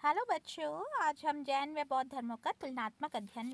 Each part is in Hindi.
हेलो बच्चों, आज हम जैन व बौद्ध धर्मों का तुलनात्मक अध्ययन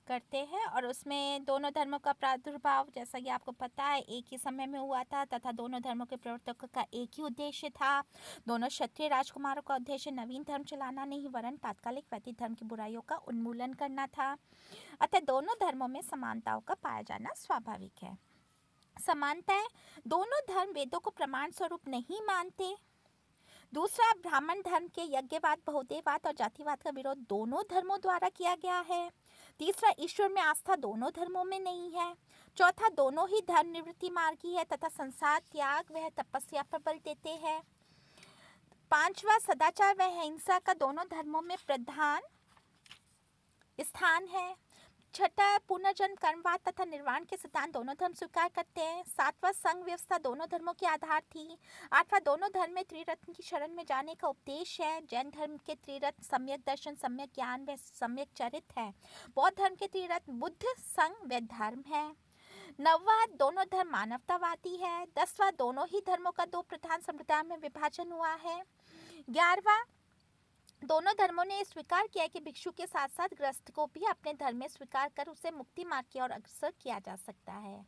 करते हैं और उसमें दोनों धर्मों का प्रादुर्भाव, जैसा कि आपको पता है, एक ही समय में हुआ था तथा दोनों धर्मों के प्रवर्तकों का एक ही उद्देश्य था। दोनों क्षत्रिय राजकुमारों का उद्देश्य नवीन धर्म चलाना नहीं, वरन तात्कालिक वैदिक धर्म की बुराइयों का उन्मूलन करना था। अतः दोनों धर्मों में समानताओं का पाया जाना स्वाभाविक है। समानताएं, दोनों धर्म वेदों को प्रमाण स्वरूप नहीं मानते। दूसरा, ब्राह्मण धर्म के यज्ञवाद, बहुदेववाद और जातिवाद का विरोध दोनों धर्मों द्वारा किया गया है। तीसरा, ईश्वर में आस्था दोनों धर्मों में नहीं है। चौथा, दोनों ही धर्म निवृत्ति मार्गी है तथा संसार त्याग व तपस्या पर बल देते हैं। पांचवा, सदाचार व अहिंसा का दोनों धर्मों में प्रधान स्थान है। छठा, पुनर्जन्म, कर्मवाद तथा निर्वाण के सिद्धांत दोनों धर्म स्वीकार करते हैं। सातवां, संघ व्यवस्था दोनों धर्मों के आधार थी। आठवां, दोनों धर्म में त्रिरत्न की शरण में जाने का उपदेश है। जैन धर्म के त्रिरत्न सम्यक दर्शन, सम्यक ज्ञान व सम्यक चरित्र है। बौद्ध धर्म के त्रिरत्न बुद्ध, संघ व धर्म है। नौवां, दोनों धर्म मानवतावादी है। 10वां, दोनों ही धर्मों का दो प्रधान संप्रदाय में विभाजन हुआ है। 11वां, दोनों धर्मों ने स्वीकार किया कि भिक्षु के साथ साथ गृहस्थ को भी अपने धर्म में स्वीकार कर उसे मुक्ति मार्ग की ओर अग्रसर किया जा सकता है।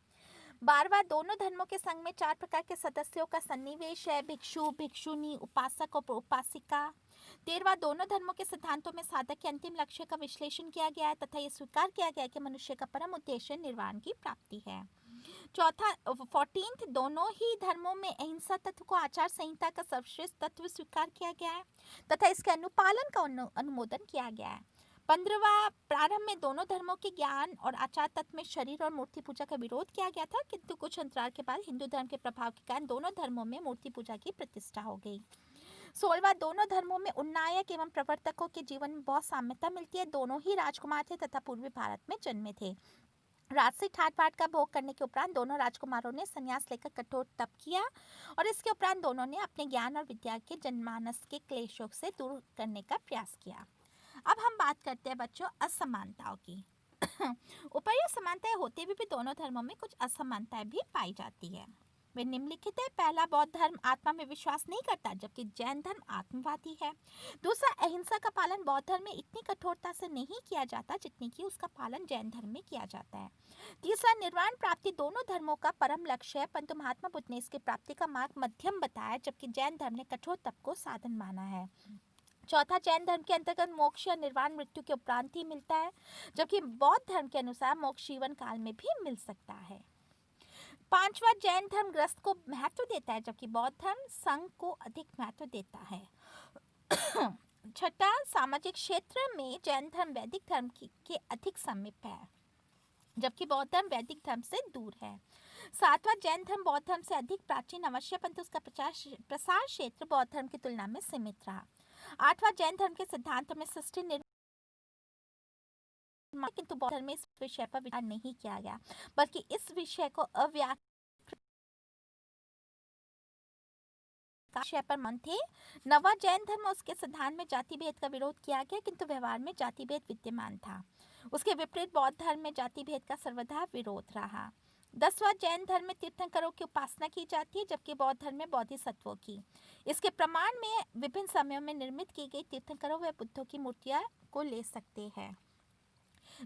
12वां, दोनों धर्मों के संघ में 4 प्रकार के सदस्यों का सन्निवेश है: भिक्षु, भिक्षुनी, उपासक और उपासिका। 13वां, दोनों धर्मों के सिद्धांतों में साधक के अंतिम लक्ष्य का विश्लेषण किया गया है तथा यह स्वीकार किया गया है कि मनुष्य का परम उद्देश्य निर्वाण की प्राप्ति है। चौथा, 14th, दोनों ही धर्मों में अहिंसा तत्व को आचार संहिता का सर्वश्रेष्ठ तत्व स्वीकार किया गया है तथा इसके अनुपालन का अनुमोदन किया गया है। 15वां, प्रारंभ में दोनों धर्मों के ज्ञान और आचार तत्व में शरीर और मूर्ति पूजा का विरोध किया गया था, किंतु कुछ अंतराल के बाद हिंदू धर्म के प्रभाव के कारण दोनों धर्मों में मूर्ति पूजा की प्रतिष्ठा हो गई। 16वां, दोनों धर्मों में उन्नायक एवं प्रवर्तकों के जीवन में बहुत साम्यता मिलती है। दोनों ही राजकुमार थे तथा पूर्वी भारत में जन्मे थे। राजसी ठाट बाट का भोग करने के उपरांत दोनों राजकुमारों ने संन्यास लेकर कठोर तप किया और इसके उपरांत दोनों ने अपने ज्ञान और विद्या के जनमानस के क्लेशों से दूर करने का प्रयास किया। अब हम बात करते हैं बच्चों असमानताओं की। उपर्युक्त समानताएं होते हुए भी दोनों धर्मों में कुछ असमानताएं भी पाई जाती है। वे निम्नलिखित है। पहला, बौद्ध धर्म आत्मा में विश्वास नहीं करता, जबकि जैन धर्म आत्मवादी है। दूसरा, अहिंसा का पालन बौद्ध धर्म में इतनी कठोरता से नहीं किया जाता जितनी कि उसका पालन जैन धर्म में किया जाता है। तीसरा, निर्वाण प्राप्ति दोनों धर्मों का परम लक्ष्य है, परंतु महात्मा बुद्ध ने इसकी प्राप्ति का मार्ग मध्यम बताया, जबकि जैन धर्म ने कठोर तप को साधन माना है। चौथा, जैन धर्म के अंतर्गत मोक्ष या निर्वाण मृत्यु के उपरांत ही मिलता है, जबकि बौद्ध धर्म के अनुसार मोक्ष जीवन काल में भी मिल सकता है। पांचवा, जैन धर्म गृहस्थ को महत्व देता है, जबकि बौद्ध धर्म संघ को अधिक महत्व देता है। छठा, सामाजिक क्षेत्र में जैन धर्म वैदिक धर्म के अधिक समीप है, जबकि बौद्ध धर्म वैदिक धर्म से दूर है। सातवां, जैन धर्म बौद्ध धर्म से अधिक प्राचीन अवश्य, परंतु उसका प्रसार क्षेत्र बौद्ध धर्म की तुलना में सीमित रहा। आठवां, जैन धर्म के सिद्धांतों में सृष्टि निर्माण, किंतु बौद्ध धर्म में इस विषय पर विचार नहीं किया गया, बल्कि इस विषय को विषय पर मन थे। नवा, जैन धर्म उसके सिद्धांत में जाति भेद का विरोध किया गया, किंतु व्यवहार में जाति भेद विद्यमान था। उसके विपरीत बौद्ध धर्म में जाति भेद का सर्वथा विरोध रहा। 10वां, जैन धर्म में तीर्थंकरों की उपासना की जाती है, जबकि बौद्ध धर्म में बोधिसत्वों की। इसके प्रमाण में विभिन्न समयों में निर्मित की गई तीर्थंकरों व बुद्धों की मूर्तियां को ले सकते हैं,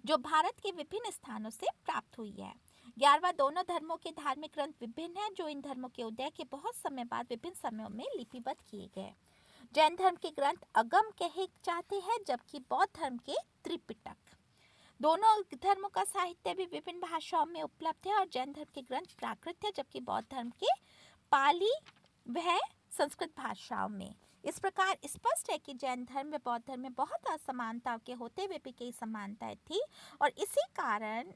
जो भारत के विभिन्न स्थानों से प्राप्त हुई है। 11वां, दोनों धर्मों के धार्मिक ग्रंथ विभिन्न हैं, जो इन धर्मों के उदय के बहुत समय बाद विभिन्न समयों में लिपिबद्ध किए गए। जैन धर्म के ग्रंथ अगम कहे जाते हैं, जबकि बौद्ध धर्म के त्रिपिटक। दोनों धर्मों का साहित्य भी विभिन्न भाषाओं में उपलब्ध है और जैन धर्म के ग्रंथ प्राकृत है, जबकि बौद्ध धर्म के पाली व संस्कृत भाषाओं में। इस प्रकार स्पष्ट है कि जैन धर्म व बौद्ध धर्म में बहुत असमानताओं के होते हुए भी कई समानताएं थी और इसी कारण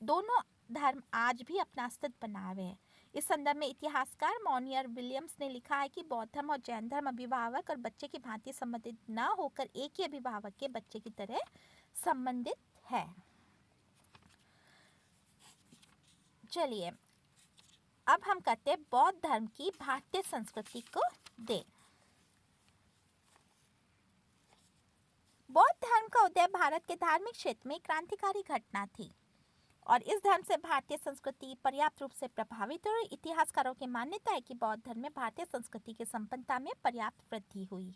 दोनों धर्म आज भी अपना अस्तित्व बनाए हैं। इस संदर्भ में इतिहासकार मॉनियर विलियम्स ने लिखा है कि बौद्ध धर्म और जैन धर्म अभिभावक और बच्चे की भांति संबंधित न होकर एक ही अभिभावक के बच्चे की तरह संबंधित है। चलिए अब हम करते हैं बौद्ध धर्म की भारतीय संस्कृति को देख। बौद्ध धर्म का उदय भारत के धार्मिक क्षेत्र में क्रांतिकारी घटना थी और इस धर्म से भारतीय संस्कृति पर्याप्त रूप से प्रभावित हुई। इतिहासकारों की मान्यता है कि बौद्ध धर्म में भारतीय संस्कृति की संपन्नता में पर्याप्त वृद्धि हुई।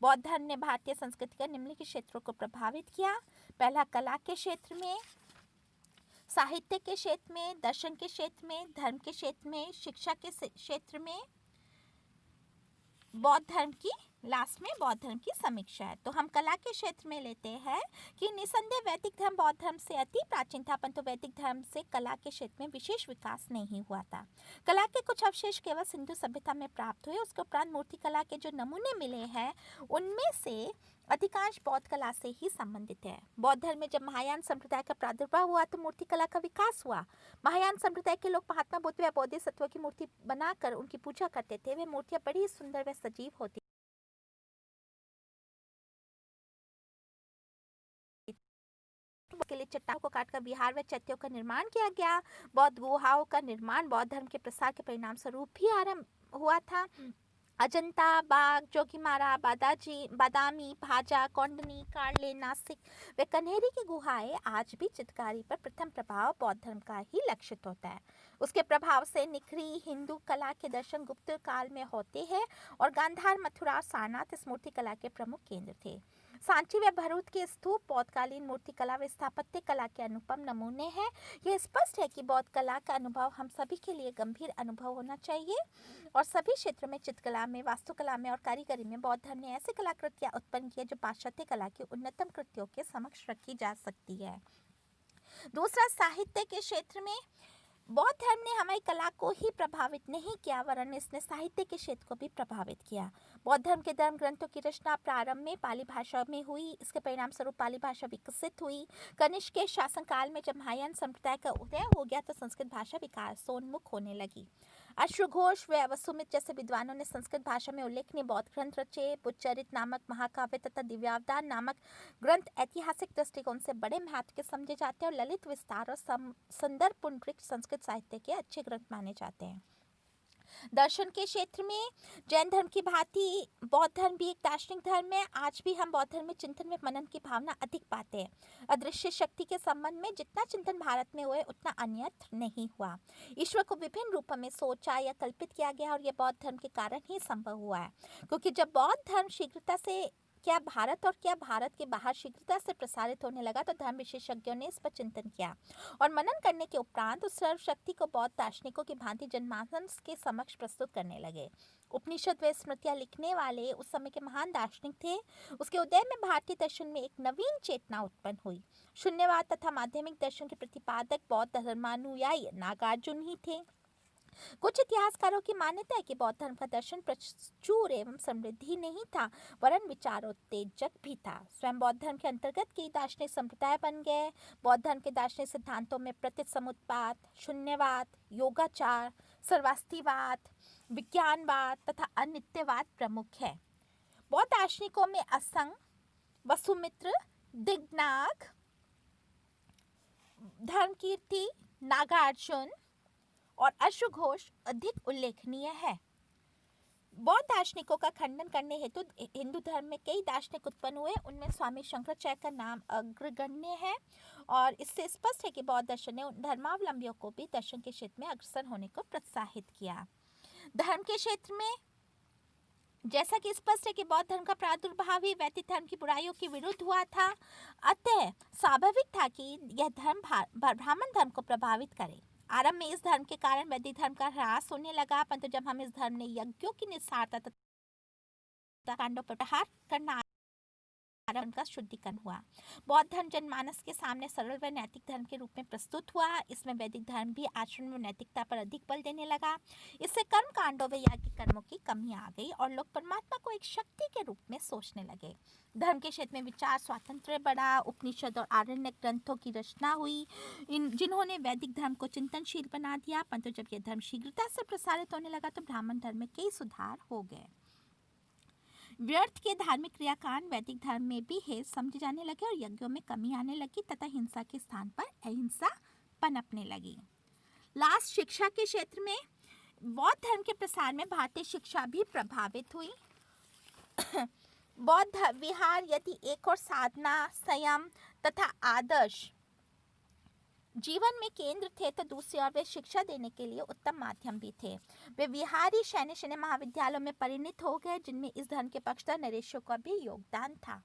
बौद्ध धर्म ने भारतीय संस्कृति के निम्नलिखित क्षेत्रों को प्रभावित किया। पहला, कला के क्षेत्र में, साहित्य के क्षेत्र में, दर्शन के क्षेत्र में, धर्म के क्षेत्र में, शिक्षा के क्षेत्र में। बौद्ध धर्म की लास्ट में बौद्ध धर्म की समीक्षा है। तो हम कला के क्षेत्र में लेते हैं कि निसंदेह वैदिक धर्म बौद्ध धर्म से अति प्राचीन था, परंतु वैदिक धर्म से कला के क्षेत्र में विशेष विकास नहीं हुआ था। कला के कुछ अवशेष केवल सिंधु सभ्यता में प्राप्त हुए। उसके उपरांत मूर्ति कला के जो नमूने मिले हैं उनमें से अधिकांश बौद्ध कला से ही संबंधित है। बौद्ध धर्म में जब महायान संप्रदाय का प्रादुर्भाव हुआ तो मूर्ति कला का विकास हुआ। महायान संप्रदाय के लोग महात्मा बुद्ध व बोधिसत्व की मूर्ति बनाकर उनकी पूजा करते थे। वे मूर्तियां बड़ी सुंदर व सजीव होती के लिए चट्टानों को काटकर विहार व चैत्यों का निर्माण किया गया। बौद्ध गुहाओं का निर्माण बौद्ध धर्म के प्रसार के परिणाम स्वरूप भी आरंभ हुआ था। अजंता, बाग, जोगीमारा, बादामी, भाजा, कौंडनी, कार्ले, नासिक व कन्हेरी की गुहाएं आज भी चित्रकारी पर प्रथम प्रभाव बौद्ध धर्म का ही लक्षित होता है। उसके प्रभाव से निखरी हिंदू कला के दर्शन गुप्त काल में होते हैं और गांधार, मथुरा और सारनाथ इस मूर्ति कला के प्रमुख केंद्र थे। सांची व भरूच के स्तूप बौद्धकालीन मूर्ति कला व स्थापत्य कला के अनुपम नमूने हैं। यह स्पष्ट है कि बौद्ध कला का अनुभव हम सभी के लिए गंभीर अनुभव होना चाहिए और सभी क्षेत्रों में चित्रकला में, वास्तुकला में और कारीगरी में बौद्ध धर्म ने ऐसी कलाकृतियां उत्पन्न की जो पाश्चात्य कला की उन्नतम कृतियों के समक्ष रखी जा सकती है। दूसरा, साहित्य के क्षेत्र में बौद्ध धर्म ने हमारी कला को ही प्रभावित नहीं किया वरन इसने साहित्य के क्षेत्र को भी प्रभावित किया। बौद्ध धर्म के धर्म ग्रंथों की रचना प्रारंभ में पाली भाषा में हुई। इसके परिणाम स्वरूप पाली भाषा विकसित हुई। कनिष्क के शासनकाल में जब महायान संप्रदाय का उदय हो गया तो संस्कृत भाषा विकासोन्मुख होने लगी। अश्वघोष व वसुमित्र जैसे विद्वानों ने संस्कृत भाषा में उल्लेखनीय बौद्ध ग्रंथ रचे। बुद्धचरित नामक महाकाव्य तथा दिव्यावतार नामक ग्रंथ ऐतिहासिक दृष्टिकोण से बड़े महत्व के समझे जाते हैं और ललित विस्तार और संदर्भ पुंडरीक संस्कृत साहित्य के अच्छे ग्रंथ माने जाते हैं। दर्शन के क्षेत्र में जैन धर्म की भांति बौद्ध धर्म भी एक दार्शनिक धर्म है। आज भी हम बौद्ध धर्म में चिंतन व मनन की भावना अधिक पाते हैं। अदृश्य शक्ति के संबंध में जितना चिंतन भारत में हुए उतना अन्यत्र नहीं हुआ। ईश्वर को विभिन्न रूपों में सोचा या कल्पित किया गया और यह बौद्ध धर्म के कारण ही संभव हुआ है, क्योंकि जब बौद्ध धर्म शीघ्रता से क्या भारत और क्या भारत के बाहर शीघ्रता से प्रसारित होने लगा तो धर्म विशेषज्ञों ने इस पर चिंतन किया और मनन करने के उपरांत उस सर्वशक्ति को बौद्ध दार्शनिकों की भांति जनमानस के समक्ष प्रस्तुत करने लगे। उपनिषद व स्मृतियां लिखने वाले उस समय के महान दार्शनिक थे। उसके उदय में भारतीय दर्शन में एक नवीन चेतना उत्पन्न हुई। शून्यवाद तथा माध्यमिक दर्शन के प्रतिपादक बौद्ध धर्मानुयायी नागार्जुन ही थे। कुछ इतिहासकारों की मान्यता है कि बौद्ध धर्म का दर्शन प्रचुर एवं समृद्धि नहीं था वरन विचारोत्तेजक भी था। स्वयं बौद्ध धर्म के अंतर्गत कई दार्शनिक संप्रदाय बन गए। बौद्ध धर्म के दार्शनिक सिद्धांतों में प्रतिसमुत्पाद, शून्यवाद, योगाचार, सर्वास्तिवाद, विज्ञानवाद तथा अनित्यवाद प्रमुख है। बौद्ध दार्शनिकों में असंग, वसुमित्र, दिग्नाग, धर्मकीर्ति, नागार्जुन और अश्वघोष अधिक उल्लेखनीय है। बौद्ध दार्शनिकों का खंडन करने हेतु हिंदू धर्म में कई दार्शनिक उत्पन्न हुए। उनमें स्वामी शंकराचार्य का नाम अग्रगण्य है और इससे स्पष्ट है कि बौद्ध दर्शन ने धर्मावलंबियों को भी दर्शन के क्षेत्र में अग्रसर होने को प्रोत्साहित किया। धर्म के क्षेत्र में जैसा कि स्पष्ट है कि बौद्ध धर्म का प्रादुर्भाव ही वैदिक धर्म की बुराइयों के विरुद्ध हुआ था, अतः स्वाभाविक था कि यह धर्म ब्राह्मण धर्म को प्रभावित करे। आरंभ में इस धर्म के कारण वैदिक धर्म का ह्रास होने लगा, परंतु जब हम इस धर्म ने यज्ञों की निस्सारता तथा कांडों पर प्रहार करना का शुद्धिकरण हुआ। बौद्ध धर्म जनमानस के सामने सरल व नैतिक धर्म के रूप में प्रस्तुत हुआ। इसमें वैदिक धर्म भी आचरण व नैतिकता पर अधिक बल देने लगा। इससे कर्म कांडों व याज्ञिक कर्मों की कमी आ गई और लोग परमात्मा को एक शक्ति के रूप में सोचने लगे। धर्म के क्षेत्र में विचार स्वातंत्र्य बढ़ा। उपनिषद और आरण्यक ग्रंथों की रचना हुई जिन्होंने वैदिक धर्म को चिंतनशील बना दिया, परंतु जब यह धर्म शीघ्रता से प्रसारित होने लगा तो ब्राह्मण धर्म में कई सुधार हो गए। व्यर्थ के धार्मिक क्रियाकांड वैदिक धर्म में भी हेय समझे जाने लगे और यज्ञों में कमी आने लगी तथा हिंसा के स्थान पर अहिंसा पनपने लगी। लास्ट, शिक्षा के क्षेत्र में बौद्ध धर्म के प्रसार में भारतीय शिक्षा भी प्रभावित हुई। बौद्ध विहार यदि एक और साधना, संयम तथा आदर्श जीवन में केंद्र थे तो दूसरी ओर वे शिक्षा देने के लिए उत्तम माध्यम भी थे। वे विहारी सैन्य महाविद्यालयों में परिणित हो गए, जिनमें इस धर्म के पक्षधर नरेशों का भी योगदान था।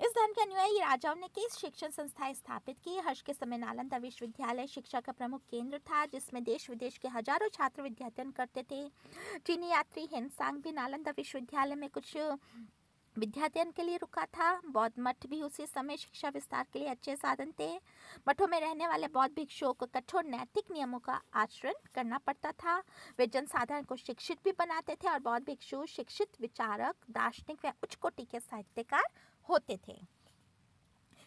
इस धर्म के अनुयायी राजाओं ने कई शिक्षण संस्थाएं स्थापित की। हर्ष के समय नालंदा विश्वविद्यालय शिक्षा का प्रमुख केंद्र था, जिसमें देश विदेश के हजारों छात्र विद्याध्ययन करते थे। चीनी यात्री हेनसांग भी नालंदा विश्वविद्यालय में कुछ विद्याध्ययन के लिए रुका था। बौद्ध मठ भी उसी समय शिक्षा विस्तार के लिए अच्छे साधन थे। मठों में रहने वाले बौद्ध भिक्षुओं को कठोर नैतिक नियमों का आचरण करना पड़ता था। वे जनसाधारण को शिक्षित भी बनाते थे और बौद्ध भिक्षु शिक्षित विचारक, दार्शनिक व उच्च कोटि के साहित्यकार होते थे।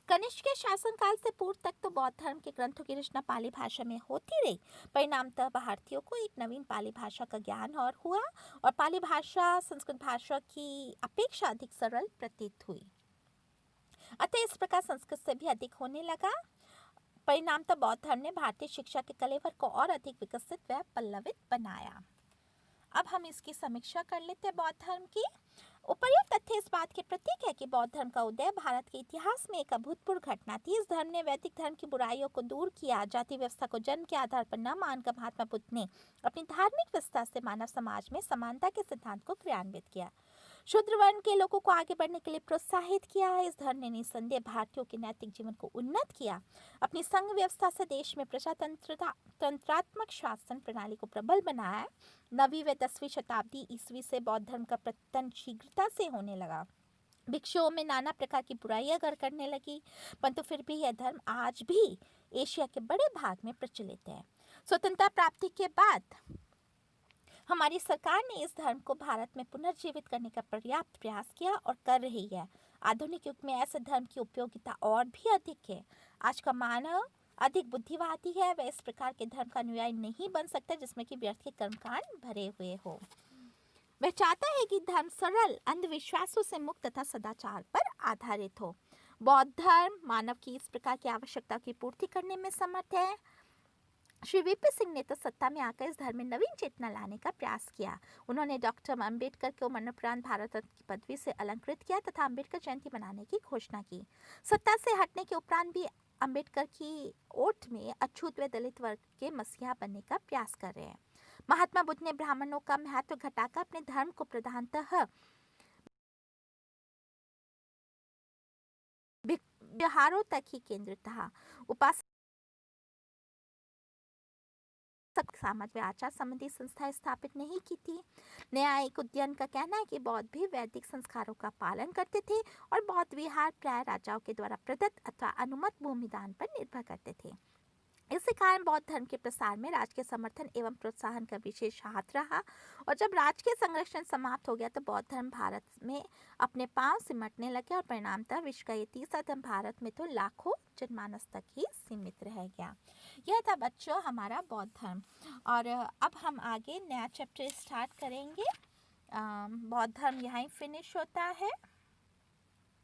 कनिष्क के शासनकाल से पूर्व तक तो बौद्ध धर्म के ग्रंथों की रचना पाली भाषा में होती रही। परिणामतः भारतीयों को एक नवीन पाली भाषा का ज्ञान और हुआ और पाली भाषा संस्कृत भाषा की अपेक्षा अधिक सरल प्रतीत हुई। अतः इस प्रकार संस्कृत से भी अधिक होने लगा। परिणामतः बौद्ध धर्म ने भारतीय शिक्षा के कलेवर को और अधिक विकसित व पल्लवित बनाया। अब हम इसकी समीक्षा कर लेते हैं बौद्ध धर्म की। उपर्युक्त तथ्य इस बात के प्रतीक है कि बौद्ध धर्म का उदय भारत के इतिहास में एक अभूतपूर्व घटना थी। इस धर्म ने वैदिक धर्म की बुराइयों को दूर किया। जाति व्यवस्था को जन्म के आधार पर न मानकर महात्मा बुद्ध ने अपनी धार्मिक व्यवस्था से मानव समाज में समानता के सिद्धांत को क्रियान्वित किया। शूद्र वर्ण के लोगों को आगे बढ़ने के लिए प्रोत्साहित किया। इस धर्म ने निसंदेह भारतीयों के नैतिक जीवन को उन्नत किया। अपनी संघ व्यवस्था से देश में प्रजातंत्रात्मक शासन प्रणाली को प्रबल बनाया। 9वीं व 10वीं शताब्दी ईस्वी से बौद्ध धर्म का पतन शीघ्रता से होने लगा। भिक्षुओं में नाना प्रकार की बुराइयां घर करने लगी, परंतु फिर भी यह धर्म आज भी एशिया के बड़े भाग में प्रचलित है। स्वतंत्रता प्राप्ति के बाद हमारी सरकार ने इस धर्म को भारत में पुनर्जीवित करने का पर्याप्त प्रयास किया और कर रही है। आधुनिक युग में ऐसे धर्म की उपयोगिता और भी अधिक है। आज का मानव अधिक बुद्धिवादी है। वह इस प्रकार के धर्म का अनुयायी नहीं बन सकता जिसमें कि व्यर्थ के कर्मकांड भरे हुए हो। वह चाहता है कि धर्म सरल, अंधविश्वासों से मुक्त तथा सदाचार पर आधारित हो। बौद्ध धर्म मानव की इस प्रकार की आवश्यकता की पूर्ति करने में समर्थ है। श्री वीपी सिंह ने तो सत्ता में आकर इस धर्म में नवीन चेतना लाने का प्रयास किया। उन्होंने डॉक्टर अम्बेडकर को मरणोपरांत भारत रत्न की पदवी से अलंकृत किया तथा अम्बेडकर जयंती मनाने की घोषणा की। सत्ता से हटने के उपरांत भी अम्बेडकर की ओट में अछूत व दलित वर्ग के मसीहा बनने का प्रयास कर रहे हैं। महात्मा बुद्ध ने ब्राह्मणों का महत्व घटाकर अपने धर्म को प्रधानतः व्यवहारों तक ही केंद्रित था। उपासना, समाज व आचार संबंधी संस्थाएं स्थापित नहीं की थी। न्यायिक उद्यान का कहना है कि बौद्ध भी वैदिक संस्कारों का पालन करते थे और बौद्ध विहार प्राय राजाओं के द्वारा प्रदत्त अथवा अनुमत भूमिदान पर निर्भर करते थे। इसी कारण बौद्ध धर्म के प्रसार में राजकीय समर्थन एवं प्रोत्साहन का विशेष हाथ रहा और जब राजकीय संरक्षण समाप्त हो गया तो बौद्ध धर्म भारत में अपने पांव सिमटने लगे और परिणामतः विश्व का ये तीसरा धर्म भारत में तो लाखों जनमानस तक ही सीमित रह गया। यह था बच्चों हमारा बौद्ध धर्म। और अब हम आगे नया चैप्टर स्टार्ट करेंगे। बौद्ध धर्म यहाँ ही फिनिश होता है।